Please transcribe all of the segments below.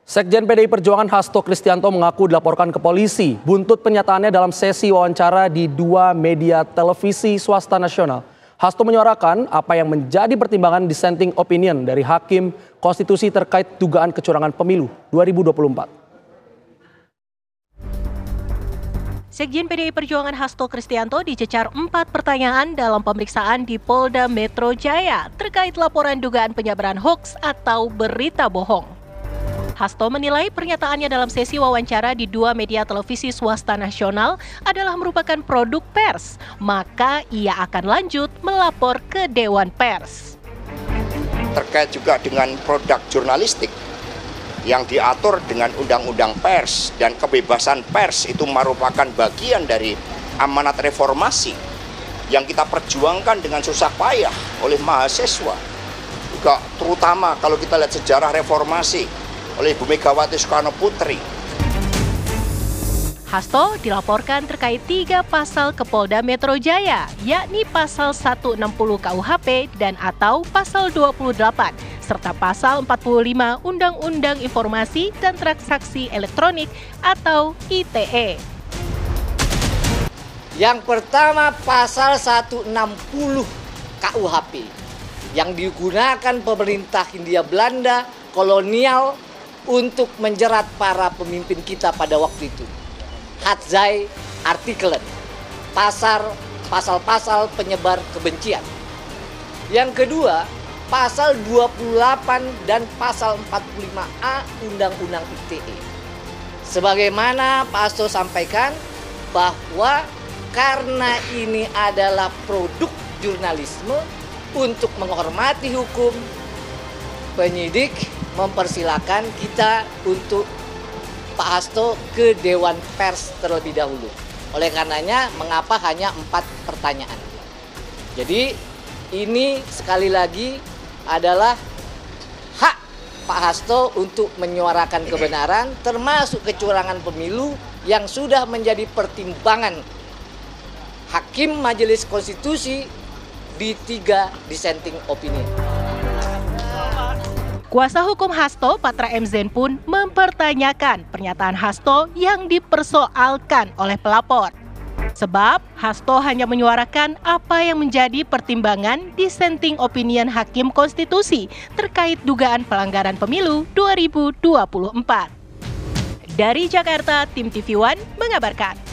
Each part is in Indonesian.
Sekjen PDI Perjuangan Hasto Kristianto mengaku dilaporkan ke polisi buntut pernyataannya dalam sesi wawancara di 2 media televisi swasta nasional. Hasto menyuarakan apa yang menjadi pertimbangan dissenting opinion dari Hakim Konstitusi terkait dugaan kecurangan pemilu 2024. Sekjen PDI Perjuangan Hasto Kristianto dicecar 4 pertanyaan dalam pemeriksaan di Polda Metro Jaya terkait laporan dugaan penyebaran hoaks atau berita bohong. Hasto menilai pernyataannya dalam sesi wawancara di 2 media televisi swasta nasional adalah merupakan produk pers, maka ia akan lanjut melapor ke Dewan Pers. Terkait juga dengan produk jurnalistik yang diatur dengan undang-undang pers dan kebebasan pers itu merupakan bagian dari amanat reformasi yang kita perjuangkan dengan susah payah oleh mahasiswa. Juga terutama kalau kita lihat sejarah reformasi oleh Ibu Megawati Soekarno Putri. Hasto dilaporkan terkait 3 pasal ke Polda Metro Jaya, yakni pasal 160 KUHP dan atau pasal 28, serta pasal 45 Undang-Undang Informasi dan Transaksi Elektronik atau ITE. Yang pertama pasal 160 KUHP yang digunakan pemerintah Hindia Belanda kolonial untuk menjerat para pemimpin kita pada waktu itu. Hadzai Artikelen, pasal-pasal penyebar kebencian. Yang kedua, pasal 28 dan pasal 45A Undang-Undang ITE. Sebagaimana Pak Hasto sampaikan bahwa karena ini adalah produk jurnalisme untuk menghormati hukum, penyidik mempersilakan kita untuk Pak Hasto ke Dewan Pers terlebih dahulu. Oleh karenanya, mengapa hanya 4 pertanyaan? Jadi, ini sekali lagi adalah hak Pak Hasto untuk menyuarakan kebenaran, termasuk kecurangan pemilu yang sudah menjadi pertimbangan Hakim Majelis Konstitusi di 3 dissenting opinion. Kuasa hukum Hasto, Patra M. Zen pun mempertanyakan pernyataan Hasto yang dipersoalkan oleh pelapor. Sebab Hasto hanya menyuarakan apa yang menjadi pertimbangan dissenting opinion Hakim Konstitusi terkait dugaan pelanggaran pemilu 2024. Dari Jakarta, Tim TV One mengabarkan.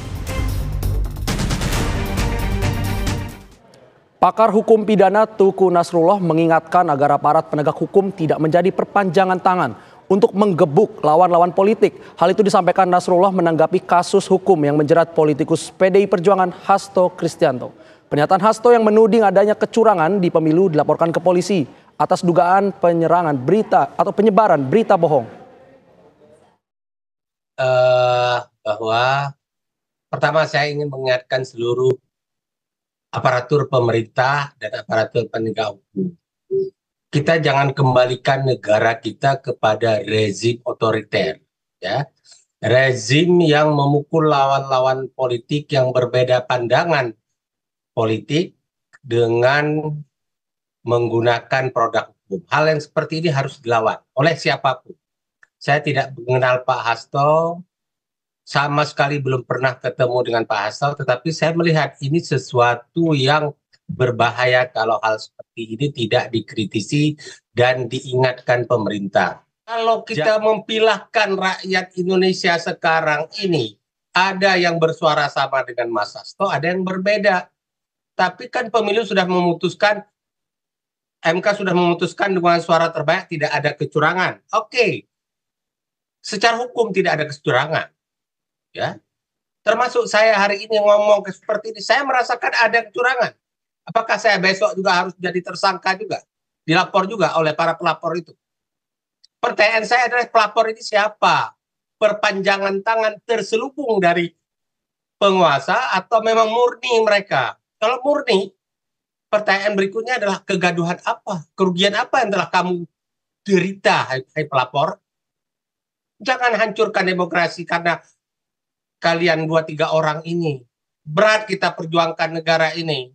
Pakar hukum pidana Tuku Nasrullah mengingatkan agar aparat penegak hukum tidak menjadi perpanjangan tangan untuk menggebuk lawan-lawan politik. Hal itu disampaikan Nasrullah menanggapi kasus hukum yang menjerat politikus PDI Perjuangan Hasto Kristianto. Pernyataan Hasto yang menuding adanya kecurangan di pemilu dilaporkan ke polisi atas dugaan penyerangan berita atau penyebaran berita bohong. Bahwa pertama saya ingin mengingatkan seluruh aparatur pemerintah dan aparatur penegak hukum. Kita jangan kembalikan negara kita kepada rezim otoriter, ya. Rezim yang memukul lawan-lawan politik yang berbeda pandangan politik dengan menggunakan produk hukum. Hal yang seperti ini harus dilawan oleh siapapun. Saya tidak mengenal Pak Hasto, sama sekali belum pernah ketemu dengan Pak Hasto, tetapi saya melihat ini sesuatu yang berbahaya kalau hal seperti ini tidak dikritisi dan diingatkan pemerintah. Kalau kita mempilahkan rakyat Indonesia sekarang ini, ada yang bersuara sama dengan Mas Hasto, ada yang berbeda. Tapi kan pemilu sudah memutuskan, MK sudah memutuskan dengan suara terbanyak tidak ada kecurangan. Oke. Secara hukum tidak ada kecurangan. Ya, termasuk saya hari ini ngomong seperti ini, saya merasakan ada kecurangan. Apakah saya besok juga harus jadi tersangka juga? Dilapor juga oleh para pelapor itu. Pertanyaan saya adalah pelapor ini siapa? Perpanjangan tangan terselubung dari penguasa atau memang murni mereka? Kalau murni, pertanyaan berikutnya adalah kegaduhan apa? Kerugian apa yang telah kamu derita, hai pelapor? Jangan hancurkan demokrasi karena kalian 2-3 orang ini. Berat kita perjuangkan negara ini.